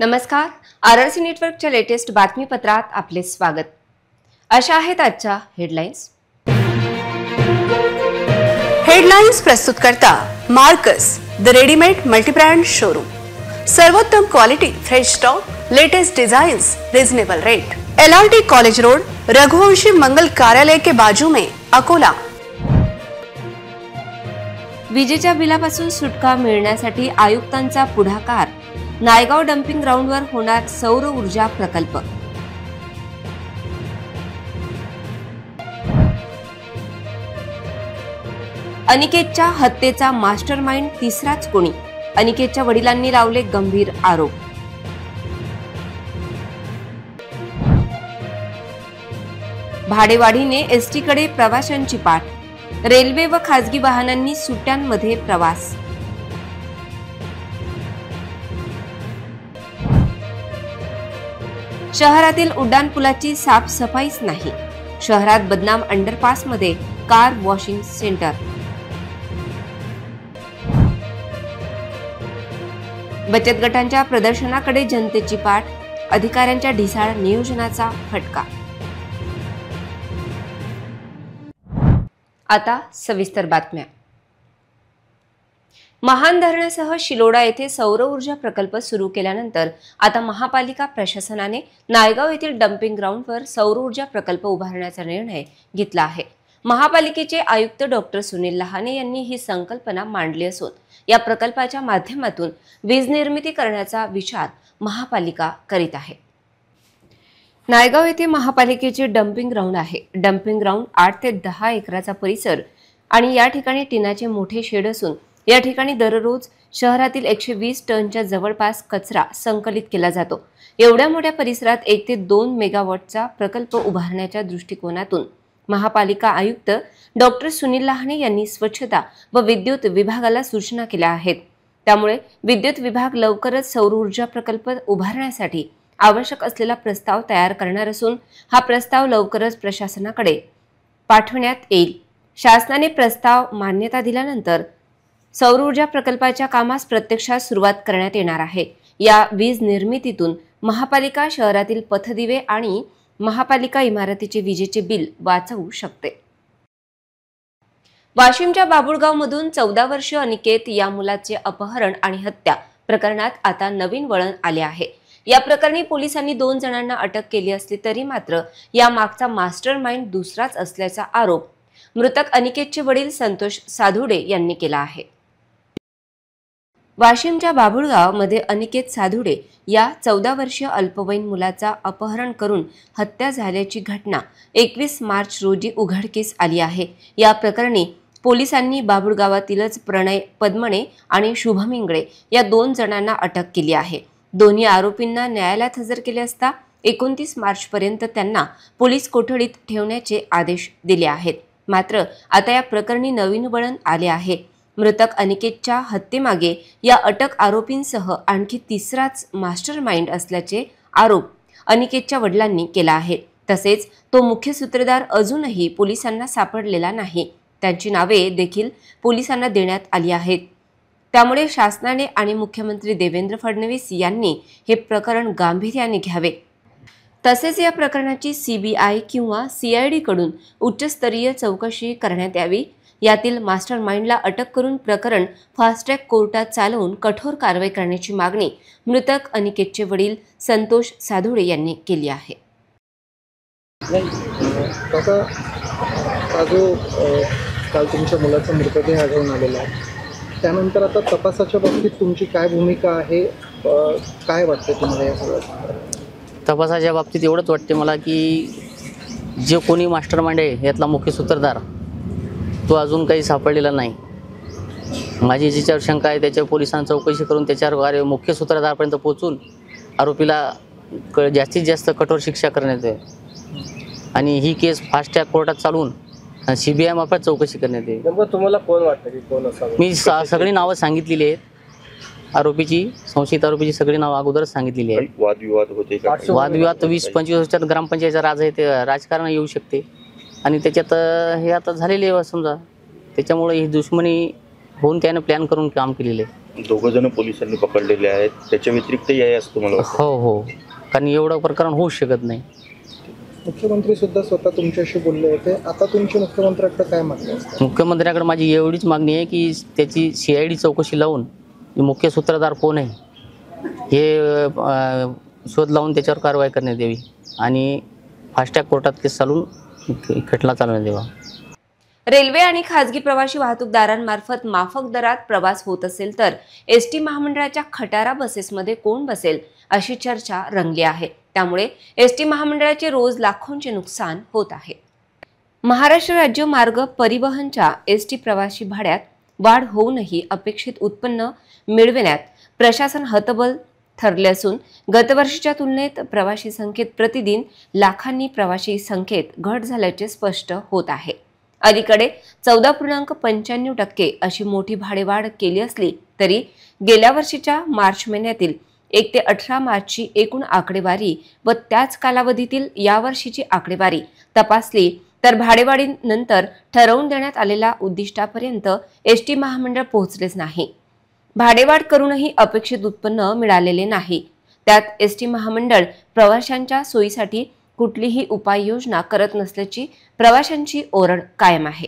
नमस्कार. आरआरसी नेटवर्कच्या लेटेस्ट बातमीपत्रात आपले स्वागत. अशा आहेत आजच्या हेडलाईन्स. हेडलाईन्स प्रस्तुत करता Marcus the readymade multibrand showroom. सर्वोत्तम quality, fresh stock, latest designs, reasonable rate. LRT college road, Raghuvanshi मंगल कार्यालय के बाजू में, अकोला. विजेच्या बिलापासून सुटका मिळण्यासाठी आयुक्तांचा पुढाकार. नायगाव डम्पिंग ग्राउंडवर होणार सौर ऊर्जा प्रकल्प. अनिकेतच्या हत्येचा मास्टरमाइंड तिसराच कोणी. अनिकेतच्या वडिलांनी लावले गंभीर आरोप. भाडेवाढीने एसटी कडे प्रवाशांची पाठ. रेल्वे व खासगी वाहनांनी सुट्ट्यांमध्ये प्रवास. शहरातील उड्डाणपुलाची साफसफाईच नाही. शहरात बदनाम अंडरपासमध्ये कार वॉशिंग सेंटर. बचत गटांच्या प्रदर्शनाकडे जनतेची पाठ. अधिकाऱ्यांच्या ढिसाळ नियोजनाचा फटका. आता सविस्तर बातम्या. महान धरणासह शिलोडा येथे सौर ऊर्जा प्रकल्प सुरू केल्यानंतर आता महापालिका प्रशासनाने नायगाव येथील डम्पिंग ग्राउंडवर सौर ऊर्जा प्रकल्प उभारण्याचा निर्णय घेतला आहे. महापालिकेचे आयुक्त डॉक्टर सुनील लहाने यांनी ही संकल्पना मांडली असून या प्रकल्पाच्या माध्यमातून वीज निर्मिती करण्याचा विचार महापालिका करीत आहे. नायगाव येथे महापालिकेचे डम्पिंग ग्राउंड आहे. डम्पिंग ग्राउंड 8 ते 10 एकराचा परिसर आणि या ठिकाणी टिनाचे मोठे शेड असून या ठिकाणी दररोज शहरातील 120 टनच्या जवळपास कचरा संकलित केला जातो. एवढ्या मोठ्या परिसरात 1 ते 2 मेगावॉटचा प्रकल्प उभारण्याच्या दृष्टिकोनातून महापालिका आयुक्त डॉक्टर सुनील लहाने यांनी स्वच्छता व विद्युत विभागाला सूचना केल्या आहेत. त्यामुळे विद्युत विभाग लवकरच सौर ऊर्जा प्रकल्प उभारण्यासाठी आवश्यक असलेला प्रस्ताव तयार करणार असून हा प्रस्ताव लवकरच प्रशासनाकडे पाठवण्यात येईल. शासनाने प्रस्ताव मान्यता दिल्यानंतर सौर ऊर्जा प्रकल्पाच्या कामास प्रत्यक्षात सुरुवात करण्यात येणार आहे. या वीज निर्मितीतून महापालिका शहरातील पथदिवे आणि महापालिका इमारतीचे विजेचे बिल वाचवू शकते. वाशिमच्या बाबुळगावमधून 14 वर्षीय अनिकेत या मुलाचे अपहरण आणि हत्या प्रकरणात आता नवीन वळण आले आहे. या प्रकरणी पोलिसांनी 2 जणांना अटक केली असली तरी मात्र या मागचा मास्टरमाइंड दुसराच असल्याचा आरोप मृतक अनिकेतचे वडील संतोष साधुडे यांनी केला आहे. वाशिमच्या बाबुळगाव मध्ये अनिकेत साधुडे या 14 वर्षीय अल्पवयीन मुलाचा अपहरण करून हत्या झाल्याची घटना 21 मार्च रोजी उघडकीस आली आहे. या प्रकरणी पोलिसांनी बाबुळगावातीलच प्रणय पद्मणे आणि शुभम इंगळे या 2 जणांना अटक केली आहे. दोन्ही आरोपींना न्यायालयात हजर केले असता 29 मार्च पर्यंत त्यांना पोलीस कोठडीत ठेवण्याचे आदेश दिले आहेत. मात्र आता या प्रकरणी नवीन वळण आले आहे. मृतक अनिकेतच्या हत्येमागे या अटक आरोपींसह आणखी तिसराच मास्टरमाइंड असल्याचे आरोप अनिकेतच्या वडिलांनी केला आहे. तसेच तो मुख्य सूत्रधार अजूनही पोलिसांना सापडलेला नाही. त्यांची नावे देखील पोलिसांना देण्यात आली आहेत. त्यामुळे शासनाने आणि मुख्यमंत्री देवेंद्र फडणवीस यांनी हे प्रकरण गांभीर्याने घ्यावे. तसेच या प्रकरणाची CBI किंवा CID कडून उच्चस्तरीय चौकशी करण्यात यावी. यातील मास्टरमाइंडला अटक करून प्रकरण फास्ट ट्रॅक कोर्टात चालवून कठोर कारवाई करण्याची मागणी मृतक अनिकेतचे वडील संतोष साधुडे यांनी केली आहे. काल तुमच्या मुलाचा मृतदेह आढळून आलेला आहे, त्यानंतर आता तपासाच्या बाबतीत तुमची काय भूमिका आहे, काय वाटतं तुम्हाला या सगळ्या तपासाच्या बाबतीत? एवढंच वाटते मला की जे कोणी मास्टरमाइंड आहे यातला मुख्य सूत्रधार तो अजून काही सापडलेला नाही. माझी ज्याच्यावर शंका आहे त्याच्यावर पोलिसांनी चौकशी करून त्याच्यावर मुख्य सूत्रधारपर्यंत पोहोचून आरोपीला जास्तीत जास्त कठोर शिक्षा करण्यात येईल आणि ही केस फास्ट ट्रॅक कोर्टात चालवून CBI मार्फत चौकशी करण्यात येईल. तुम्हाला कोण वाटतं की कोण असावं? मी सगळी नावं सांगितलेली आहेत. आरोपीची, संशयित आरोपीची सगळी नावं अगोदरच सांगितलेली आहेत. वादविवाद होते का? वादविवाद 20-25 वर्षात ग्रामपंचायतीचा राज आहे, ते राजकारण येऊ शकते आणि त्याच्यात हे आता झालेले समजा, त्याच्यामुळे ही दुश्मनी होऊन त्याने प्लॅन करून काम केलेले आहे. दोघं जण पोलिसांनी पकडलेले आहेत, त्याच्या व्यतिरिक्तही आहे असं तुम्हाला वाटतं? हो, कारण एवढं प्रकरण होऊ शकत नाही. मुख्यमंत्री सुद्धा स्वतः तुमच्याशी बोलले होते. आता तुमची मुख्यमंत्र्याकडे काय मागणी असते? मुख्यमंत्र्याकडे माझी एवढीच मागणी आहे की त्याची CID चौकशी लावून मुख्य सूत्रधार कोण आहे हे शोध लावून त्याच्यावर कारवाई करण्यात यावी आणि फास्टॅग कोर्टात केस चालून खटला चालवण्यात यावा. रेल्वे आणि खासगी प्रवासी वाहतूकदारांमार्फत माफक दरात प्रवास होत असेल तर एसटी महामंडळाच्या खटारा बसेसमध्ये कोण बसेल अशी चर्चा रंगली आहे. त्यामुळे एसटी महामंडळाचे रोज लाखोंचे नुकसान होत आहे. महाराष्ट्र राज्य मार्ग परिवहनच्या एसटी प्रवासी भाड्यात वाढ होऊनही अपेक्षित उत्पन्न मिळविण्यात प्रशासन हतबल ठरले असून गतवर्षीच्या तुलनेत प्रवासी संख्येत प्रतिदिन लाखांनी प्रवासी संख्येत घट झाल्याचे स्पष्ट होत आहे. अलीकडे 14.95% अशी मोठी भाडेवाढ केली असली तरी गेल्या वर्षीच्या मार्च महिन्यातील 1 ते 18 मार्चची एकूण आकडेवारी व त्याच कालावधीतील यावर्षीची आकडेवारी तपासली तर भाडेवाढीनंतर ठरवून देण्यात आलेल्या उद्दिष्टापर्यंत एसटी महामंडळ पोहोचलेच नाही. भाडेवाढ करूनही अपेक्षित उत्पन्न मिळालेले नाही. त्यात एसटी महामंडळ प्रवाशांच्या सोयीसाठी कुठलीही उपाययोजना करत नसल्याची प्रवाशांची ओरड कायम आहे.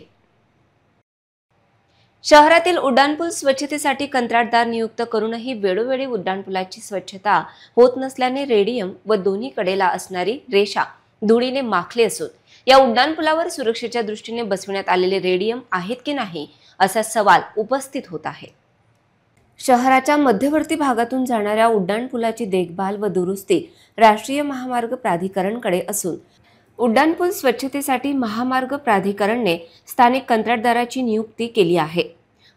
शहरातील उड्डाणपूल स्वच्छतेसाठी कंत्राटदार नियुक्त करूनही वेळोवेळी उड्डाणपुलाची स्वच्छता होत नसल्याने रेडियम व दोन्ही कडेला असणारी रेषा धुळीने माखली असून या उड्डाणपुलावर सुरक्षेच्या दृष्टीने बसविण्यात आलेले रेडियम आहेत की नाही असा सवाल उपस्थित होत आहे. शहराच्या मध्यवर्ती भागातून जाणाऱ्या उड्डाणपुलाची देखभाल व दुरुस्ती राष्ट्रीय महामार्ग प्राधिकरणकडे असून उड्डाणपूल स्वच्छतेसाठी महामार्ग प्राधिकरणने स्थानिक कंत्राटदाराची नियुक्ती केली आहे.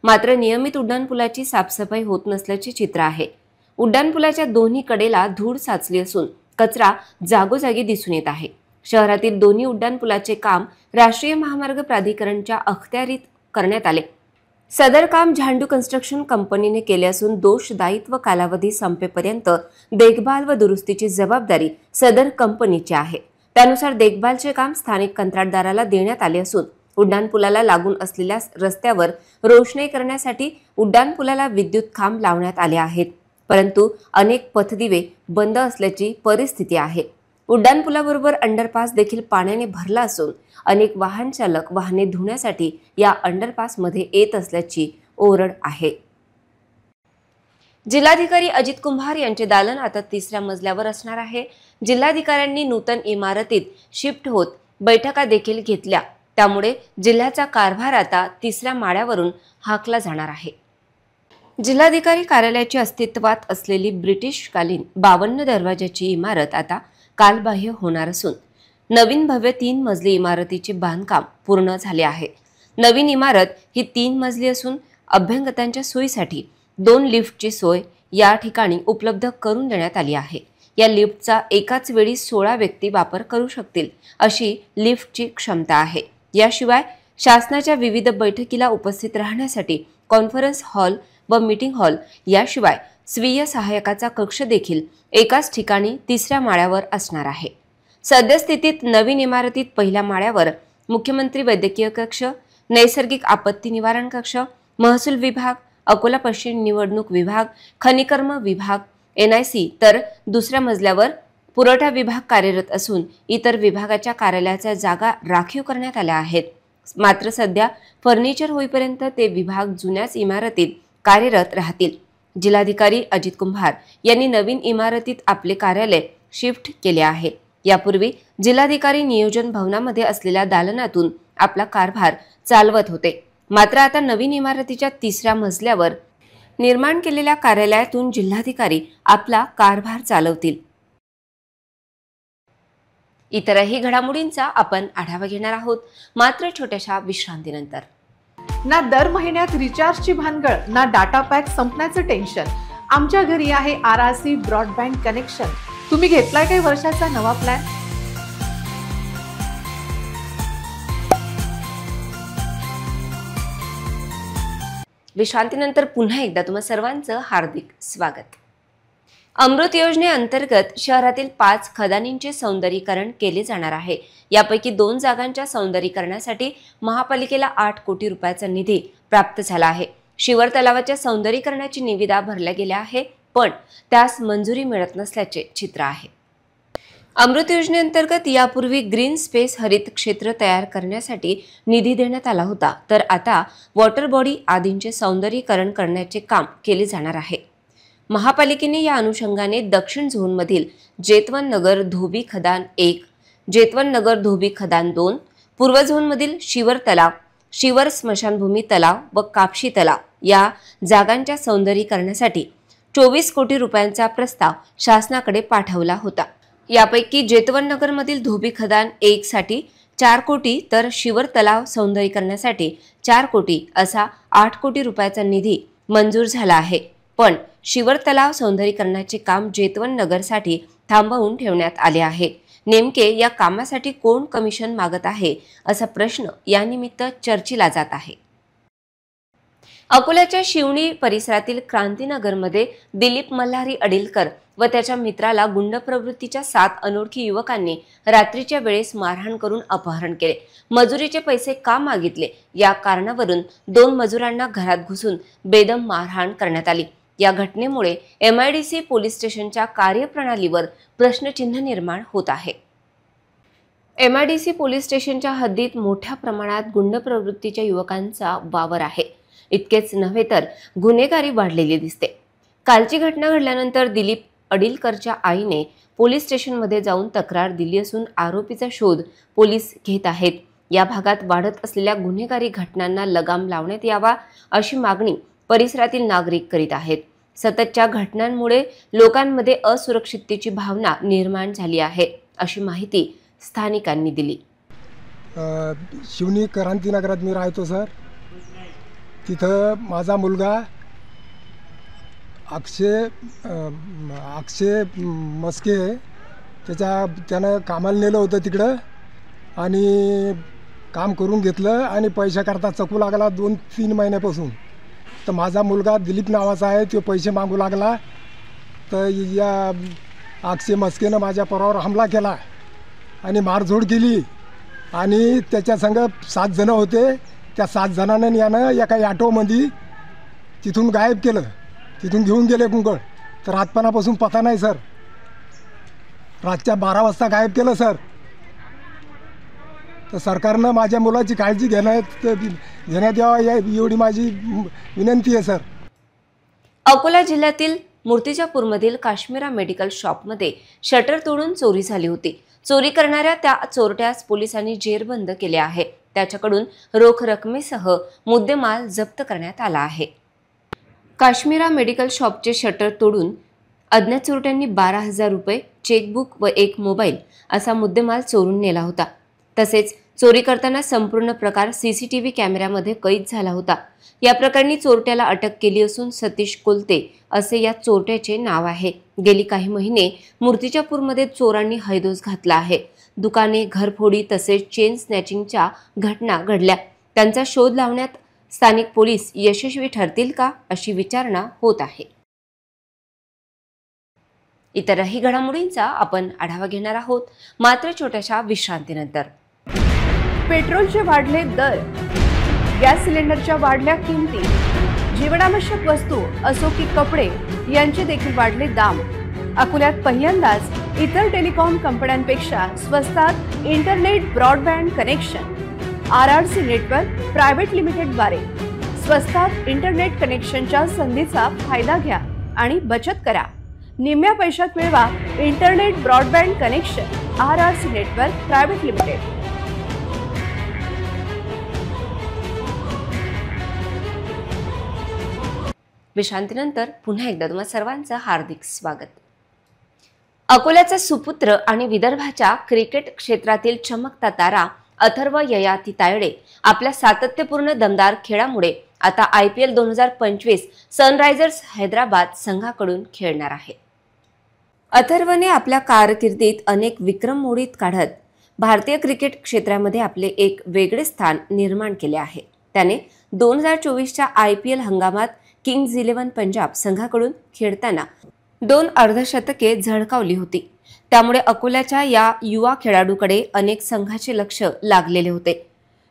मात्र नियमित उड्डाणपुलाची साफसफाई होत नसल्याचे चित्र आहे. उड्डाणपुलाच्या दोन्ही कडेला धूळ साचली असून कचरा जागोजागी दिसून येत आहे. शहरातील दोन्ही उड्डाणपुलाचे काम राष्ट्रीय महामार्ग प्राधिकरणच्या अखत्यारीत करण्यात आले. सदर काम झांडू कन्स्ट्रक्शन कंपनीने केले असून दोष दायित्व कालावधी संपेपर्यंत देखभाल व दुरुस्तीची जबाबदारी सदर कंपनीची आहे. त्यानुसार देखभालचे काम स्थानिक कंत्राटदाराला देण्यात आले असून उड्डाणपुलाला लागून असलेल्या रस्त्यावर रोषणाई करण्यासाठी उड्डाणपुलाला विद्युत खांब लावण्यात आले आहेत. परंतु अनेक पथदिवे बंद असल्याची परिस्थिती आहे. उड्डाणपुलाबरोबर अंडरपास देखील पाण्याने भरला असून अनेक वाहन चालक वाहने धुण्यासाठी या अंडरपासमध्ये येत असल्याची ओरड आहे. जिल्हाधिकारी अजित कुंभार यांचे दालन आता 3ऱ्या मजल्यावर असणार आहे. जिल्हाधिकाऱ्यांनी नूतन इमारतीत शिफ्ट होत बैठका देखील घेतल्या. त्यामुळे जिल्ह्याचा कारभार आता 3ऱ्या माळ्यावरून हाकला जाणार आहे. जिल्हाधिकारी कार्यालयाची अस्तित्वात असलेली ब्रिटिशकालीन 52 दरवाजाची इमारत आता कालबाह्य होणार असून नवीन भव्य 3 मजली इमारतीचे बांधकाम पूर्ण झाले आहे. नवीन इमारत ही 3 मजली असून अभ्यंगतांच्या सोयीसाठी 2 लिफ्टची सोय या ठिकाणी उपलब्ध करून देण्यात आली आहे. या लिफ्टचा एकाच वेळी 16 व्यक्ती वापर करू शकतील अशी लिफ्टची क्षमता आहे. याशिवाय शासनाच्या विविध बैठकीला उपस्थित राहण्यासाठी कॉन्फरन्स हॉल व मीटिंग हॉल याशिवाय स्वीय सहाय्यकाचा कक्ष देखील एकाच ठिकाणी 3ऱ्या माळ्यावर असणार आहे. सद्यस्थितीत नवीन इमारतीत पहिल्या माळ्यावर मुख्यमंत्री वैद्यकीय कक्ष, नैसर्गिक आपत्ती निवारण कक्ष, महसूल विभाग, अकोला पश्चिम निवडणूक विभाग, खनिकर्म विभाग, NIC तर दुसऱ्या मजल्यावर पुरवठा विभाग कार्यरत असून इतर विभागाच्या कार्यालयाच्या जागा राखीव करण्यात आल्या आहेत. मात्र सध्या फर्निचर होईपर्यंत ते विभाग जुन्याच इमारतीत कार्यरत राहतील. जिल्हाधिकारी अजित कुंभार यांनी नवीन इमारतीत आपले कार्यालय शिफ्ट केले आहे. यापूर्वी जिल्हाधिकारी नियोजन भवनामध्ये असलेल्या दालनातून आपला कारभार चालवत होते. मात्र आता नवीन इमारतीच्या 3ऱ्या मजल्यावर निर्माण केलेल्या कार्यालयातून जिल्हाधिकारी आपला कारभार चालवतील. इतरही घडामोडींचा आपण आढावा घेणार आहोत मात्र छोट्याशा विश्रांतीनंतर. ना दर महिन्यात रिचार्जची भानगड ना डाटा पॅक संपण्याचं टेन्शन. आमच्या घरी आहे RRC ब्रॉडबँड कनेक्शन. तुम्ही घेतलाय काही वर्षाचा नवा प्लॅन? विश्रांतीनंतर पुन्हा एकदा तुम्हा सर्वांचं हार्दिक स्वागत. अमृत योजनेअंतर्गत शहरातील 5 खदानींचे सौंदर्यीकरण केले जाणार आहे. यापैकी 2 जागांच्या सौंदर्यीकरणासाठी महापालिकेला 8 कोटी रुपयाचा निधी प्राप्त झाला आहे. शिवर तलावाच्या सौंदर्यीकरणाची निविदा भरल्या गेल्या आहे, पण त्यास मंजुरी मिळत नसल्याचे चित्र आहे. अमृत योजनेअंतर्गत यापूर्वी ग्रीन स्पेस हरित क्षेत्र तयार करण्यासाठी निधी देण्यात आला होता, तर आता वॉटर बॉडी आदींचे सौंदर्यीकरण करण्याचे काम केले जाणार आहे. महापालिकेने या अनुषंगाने दक्षिण झोनमधील जेतवन नगर धोबी खदान 1, जेतवन नगर धोबी खदान 2, पूर्व झोनमधील शिवर तलाव, शिवर स्मशानभूमी तलाव व कापशी तलाव या जागांच्या सौंदर्यीकरणासाठी 24 कोटी रुपयांचा प्रस्ताव शासनाकडे पाठवला होता. यापैकी जेतवन नगरमधील धोबी खदान 1 साठी 4 कोटी तर शिवर तलाव सौंदर्यीकरणासाठी 4 कोटी असा 8 कोटी रुपयाचा निधी मंजूर झाला आहे. पण शिवर तलाव सौंदर्यीकरणाचे काम जेतवन नगरसाठी थांबवून ठेवण्यात आले आहे. नेमके या कामासाठी कोण कमिशन मागत आहे असा प्रश्न यानिमित्त चर्चेला जात आहे. अकोल्याच्या शिवणी परिसरातील क्रांतीनगरमध्ये दिलीप मल्हारी अडिलकर व त्याच्या मित्राला गुंड प्रवृत्तीच्या 7 अनोळखी युवकांनी रात्रीच्या वेळेस मारहाण करून अपहरण केले. मजुरीचे पैसे का मागितले या कारणावरून 2 मजुरांना घरात घुसून बेदम मारहाण करण्यात आली. या घटनेमुळे MIDC पोलीस स्टेशनच्या कार्यप्रणालीवर प्रश्नचिन्ह निर्माण होत आहे. MIDC पोलीस स्टेशनच्या हद्दीत मोठ्या प्रमाणात गुंड प्रवृत्तीच्या युवकांचा वावर आहे. इतकेच नव्हे तर गुन्हेगारी वाढलेली दिसते. कालची घटना घडल्यानंतर दिलीप अडिलकरच्या आईने पोलीस स्टेशनमध्ये जाऊन तक्रार दिली असून आरोपीचा शोध पोलीस घेत आहेत. या भागात वाढत असलेल्या गुन्हेगारी घटनांना लगाम लावण्यात यावा अशी मागणी परिसरातील नागरिक करीत आहेत. सततच्या घटनांमुळे लोकांमध्ये असुरक्षिततेची भावना निर्माण झाली आहे अशी माहिती स्थानिकांनी दिली. शिवनी क्रांतीनगरात मी राहतो सर. तिथं माझा मुलगा अक्षय मस्के त्यानं कामाला नेलं होतं तिकडं आणि काम करून घेतलं आणि पैशाकरता चकू लागला 2-3 महिन्यापासून. तर माझा मुलगा दिलीप नावाचा आहे, तो पैसे मागू लागला. तर या अक्षय मस्केनं माझ्या पोरावर हमला केला आणि मारझोड केली आणि त्याच्या संग 7 जण होते. त्या 7 जणांनी यानं एका ऑटोमध्ये तिथून गायब केलं, तिथून घेऊन गेले कुंकड. तर रातपणापासून पता नाही सर. रातच्या 12 वाजता गायब केलं सर. तर सरकारनं माझ्या मुलाची काळजी घेण्यात यावं एवढी माझी विनंती आहे सर. अकोला जिल्ह्यातील मूर्तिजापूरमधील काश्मीरा मेडिकल शॉपमध्ये शटर तोडून चोरी झाली होती. चोरी करणाऱ्या त्या चोरट्यास पोलिसांनी जेरबंद केले आहे. त्याच्याकडून रोख रकमेसह मुद्देमाल जप्त करण्यात आला आहे. काश्मीरा मेडिकल शॉपचे शटर तोडून अज्ञात चोरट्यांनी 12,000 रुपये, चेकबुक व 1 मोबाईल असा मुद्देमाल चोरून नेला होता. तसेच चोरी करताना संपूर्ण प्रकार CCTV कॅमेऱ्यामध्ये कैद झाला होता. या प्रकरणी चोरट्याला अटक केली असून सतीश कोलते असे या चोरट्याचे नाव आहे. गेली काही महिने मूर्तिजापूरमध्ये चोरांनी हैदोस घातला आहे. दुकाने, घरफोडी तसेच चेन स्नॅचिंगच्या घटना घडल्या. त्यांचा शोध लावण्यात स्थानिक पोलीस यशस्वी ठरतील का अशी विचारणा होत आहे. इतरही घडामोडींचा आपण आढावा घेणार आहोत, मात्र छोट्याशा विश्रांतीनंतर. पेट्रोलचे वाढले दर, गॅस सिलेंडरच्या वाढल्या किमती, जीवनावश्यक वस्तू असो की कपडे यांचे देखील वाढले दाम. अकोल्यात पहिल्यांदाच इतर टेलिकॉम कंपन्यांपेक्षा स्वस्तात internet broadband connection RRC network private लिमिटेडद्वारे स्वस्तात इंटरनेट कनेक्शनच्या संधीचा फायदा घ्या आणि बचत करा. निम्म्या पैशात मिळवा internet broadband connection RRC network private limited. विश्रांतीनंतर पुन्हा एकदा तुम्हा सर्वांचं हार्दिक स्वागत. अकोल्याचा सुपुत्र आणि विदर्भाच्या क्रिकेट क्षेत्रातील चमकता तारा अथर्व ययाती तायडे आपल्या सातत्यपूर्ण दमदार खेळामुळे आता IPL 2025 सनरायझर्स हैदराबाद संघाकडून खेळणार आहे. अथर्वने आपल्या कारकिर्दीत अनेक विक्रम मोडीत काढत भारतीय क्रिकेट क्षेत्रामध्ये आपले एक वेगळे स्थान निर्माण केले आहे. त्याने 2024च्या IPL हंगामात किंग्ज 11 पंजाब संघाकडून खेळताना 2 अर्धशतके झळकावली होती. त्यामुळे अकोल्याच्या या युवा खेळाडूकडे अनेक संघाचे लक्ष लागलेले होते.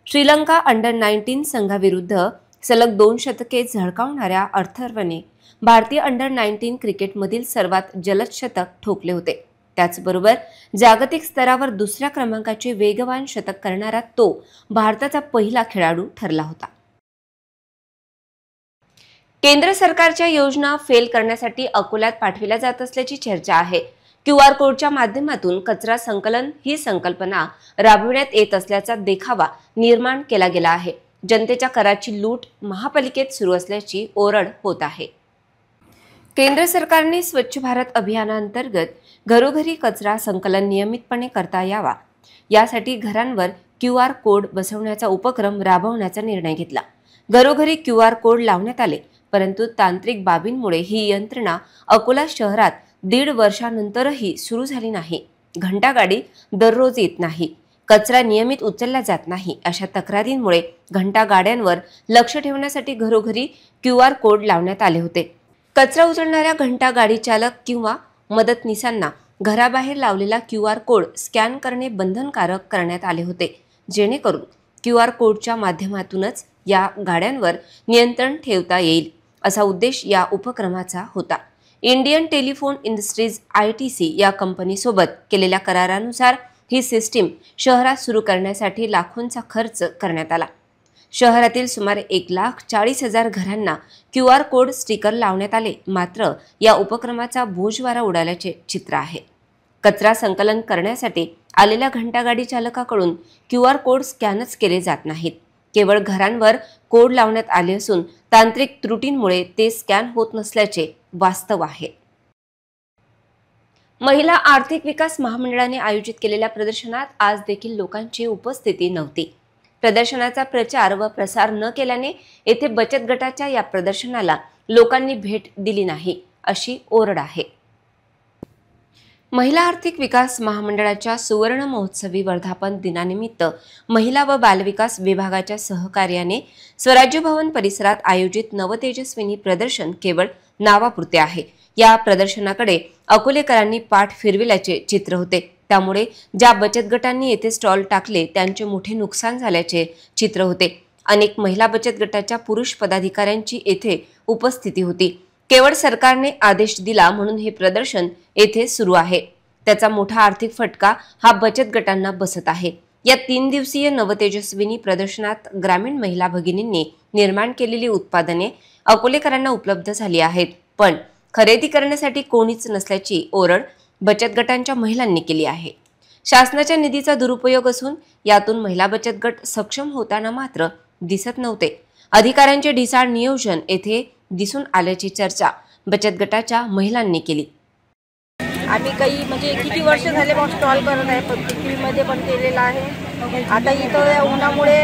श्रीलंका अंडर 19 संघाविरुद्ध सलग 2 शतके झळकावणाऱ्या अर्थरने भारतीय अंडर-19 क्रिकेटमधील सर्वात जलद शतक ठोकले होते. त्याचबरोबर जागतिक स्तरावर दुसऱ्या क्रमांकाचे वेगवान शतक करणारा तो भारताचा पहिला खेळाडू ठरला होता. केंद्र सरकारच्या योजना फेल करण्यासाठी अकोल्यात पाठविल्या जात असल्याची चर्चा आहे. QR कोडच्या माध्यमातून कचरा संकलन ही संकल्पना राबविण्यात येत असल्याचा देखावा निर्माण केला गेला आहे. जनतेच्या कराची लूट महापालिकेत सुरू असल्याची ओरड होत आहे. केंद्र सरकारने स्वच्छ भारत अभियानांतर्गत घरोघरी कचरा संकलन नियमितपणे करता यावा यासाठी घरांवर QR कोड बसवण्याचा उपक्रम राबवण्याचा निर्णय घेतला. घरोघरी QR कोड लावण्यात आले, परंतु तांत्रिक बाबींमुळे ही यंत्रणा अकोला शहरात 1.5 वर्षानंतरही सुरू झाली नाही. घंटागाडी दररोज येत नाही, कचरा नियमित उचलला जात नाही अशा तक्रारींमुळे घंटागाड्यांवर लक्ष ठेवण्यासाठी घरोघरी QR कोड लावण्यात आले होते. कचरा उचलणाऱ्या घंटागाडी चालक किंवा मदतनीसांना घराबाहेर लावलेला QR कोड स्कॅन करणे बंधनकारक करण्यात आले होते, जेणेकरून QR कोडच्या माध्यमातूनच या गाड्यांवर नियंत्रण ठेवता येईल असा उद्देश या उपक्रमाचा होता. इंडियन टेलिफोन इंडस्ट्रीज ITC या कंपनीसोबत केलेल्या करारानुसार ही सिस्टीम शहरात सुरू करण्यासाठी लाखोंचा खर्च करण्यात आला. शहरातील सुमारे 1,40,000 घरांना QR कोड स्टिकर लावण्यात आले. मात्र या उपक्रमाचा बोजवारा उडाल्याचे चित्र आहे. कचरा संकलन करण्यासाठी आलेल्या घंटागाडी चालकाकडून QR कोड स्कॅनच केले जात नाहीत. केवळ घरांवर कोड लावण्यात आले असून तांत्रिक त्रुटींमुळे ते स्कॅन होत नसल्याचे वास्तव आहे. महिला आर्थिक विकास महामंडळाने आयोजित केलेल्या प्रदर्शनात आज देखील लोकांची उपस्थिती नव्हती. प्रदर्शनाचा प्रचार व प्रसार न केल्याने येथे बचत गटाच्या या प्रदर्शनाला लोकांनी भेट दिली नाही अशी ओरड आहे. महिला आर्थिक विकास महामंडळाच्या सुवर्ण महोत्सवी वर्धापन दिनानिमित्त महिला व बालविकास विभागाच्या सहकार्याने स्वराज्य भवन परिसरात आयोजित नवतेजस्विनी प्रदर्शन केवळ नावापुरते आहे. या प्रदर्शनाकडे अकोलेकरांनी पाठ फिरविल्याचे चित्र होते. त्यामुळे ज्या बचत गटांनी येथे स्टॉल टाकले त्यांचे मोठे नुकसान झाल्याचे चित्र होते. अनेक महिला बचत गटाच्या पुरुष पदाधिकाऱ्यांची येथे उपस्थिती होती. केवळ सरकारने आदेश दिला म्हणून हे प्रदर्शन येथे सुरू आहे. त्याचा मोठा आर्थिक फटका हा बचत गटांना बसत आहे. या 3 दिवसीय नवतेजस्विनी प्रदर्शनात ग्रामीण महिला भगिनींनी निर्माण केलेली उत्पादने अकोलेकरांना उपलब्ध झाली आहेत, पण खरेदी करण्यासाठी कोणीच नसल्याची ओरड बचत गटांच्या महिलांनी केली आहे. शासनाच्या निधीचा दुरुपयोग असून यातून महिला बचत गट सक्षम होताना मात्र दिसत नव्हते. अधिकाऱ्यांचे ढिसाळ नियोजन येथे दिसून आल्याची चर्चा बचत गटाच्या महिलांनी केली. आम्ही काही किती वर्ष झाले मग स्टॉल करत आहे, पत्रिकेमध्ये पण केलेला आहे. आता इथं या उन्हामुळे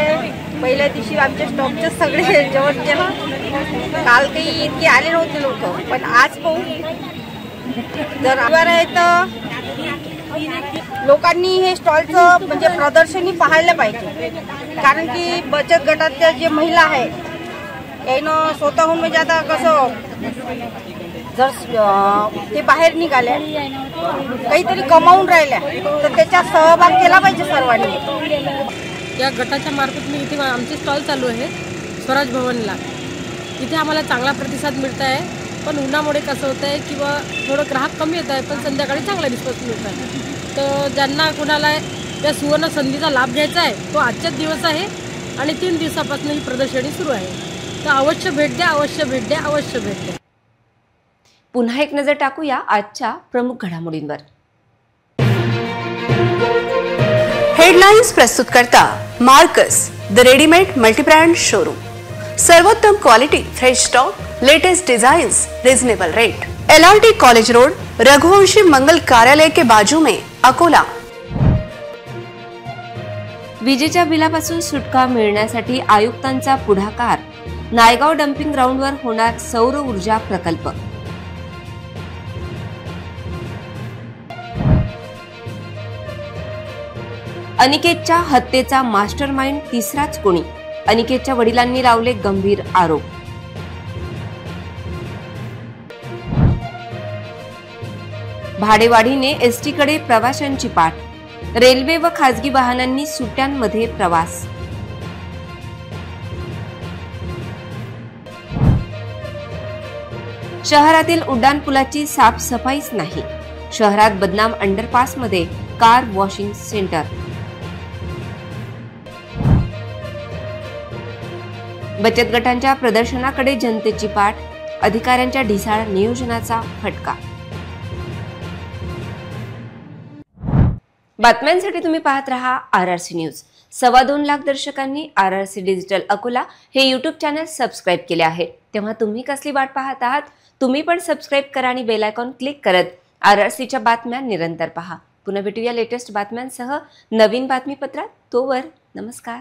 पहिल्या दिवशी आमच्या स्टॉकचे सगळे जेवणचे काल काही इतके आले नव्हते लोक, पण आज पाहू जर रविवार आहे तर लोकांनी हे स्टॉलचं प्रदर्शनी पाहायला पाहिजे. कारण की बचत गटाच्या जे महिला आहे त्यानं स्वतःहून आता कसं जर ते बाहेर निघाल्या काहीतरी कमावून राहिल्या तर त्याच्यात सहभाग केला पाहिजे सर्वांनी. या गटाच्या मार्फत मी इथे आमचे स्टॉल चालू आहे स्वराज भवनला. इथे आम्हाला चांगला प्रतिसाद मिळत आहे, पण उन्हामुळे कसं होतं आहे किंवा थोडं ग्राहक कमी येत आहे, पण संध्याकाळी चांगला रिस्पॉन्स मिळत आहे. तर ज्यांना कोणाला या सुवर्ण संधीचा लाभ घ्यायचा आहे तो आजचाच दिवस आहे आणि 3 दिवसापासून ही प्रदर्शनी सुरू आहे. तर अवश्य भेट द्या, अवश्य भेट द्या, अवश्य भेट द्या. पुन्हा एक नजर टाकूया आजच्या प्रमुख घडामोडींवर. हेडलाइन्स प्रस्तुत करता Marcus the readymade multibrand showroom. सर्वोत्तम quality, fresh stock, latest designs, reasonable rate. LRT college road, Raghuvanshi मंगल कार्यालय के बाजू में अकोला. विजेच्या बिलापासून सुटका मिळण्यासाठी आयुक्तांचा पुढाकार. नायगाव डम्पिंग ग्राउंडवर होणार सौर ऊर्जा प्रकल्प. अनिकेतच्या हत्येचा मास्टरमाइंड तिसराच कोणी. अनिकेतच्या वडिलांनी लावले गंभीर आरोप. भाडेवाढीने एसटी कडे प्रवाशांची पाठ. रेल्वे व खासगी वाहनांनी सुट्ट्यांमध्ये प्रवास. शहरातील उड्डाणपुलाची साफसफाईच नाही. शहरात बदनाम अंडरपासमध्ये कार वॉशिंग सेंटर. बचत गटांच्या प्रदर्शनाकडे जनतेची पाठ. अधिकाऱ्यांच्या ढिसाळ नियोजनाचा फटका. बातम्यांसाठी तुम्ही पाहत रहा RRC न्यूज. 2.25 लाख दर्शकांनी RRC डिजिटल अकोला हे यूट्यूब चॅनल सबस्क्राईब केले आहे. तेव्हा तुम्ही कसली वाट पाहत आहात? तुम्ही पण सबस्क्राईब करा आणि बेल आयकॉन क्लिक करत RRCच्या बातम्या निरंतर पहा. पुन्हा भेटूया लेटेस्ट बातम्यांसह नवीन बातमीपत्रात. तोवर नमस्कार.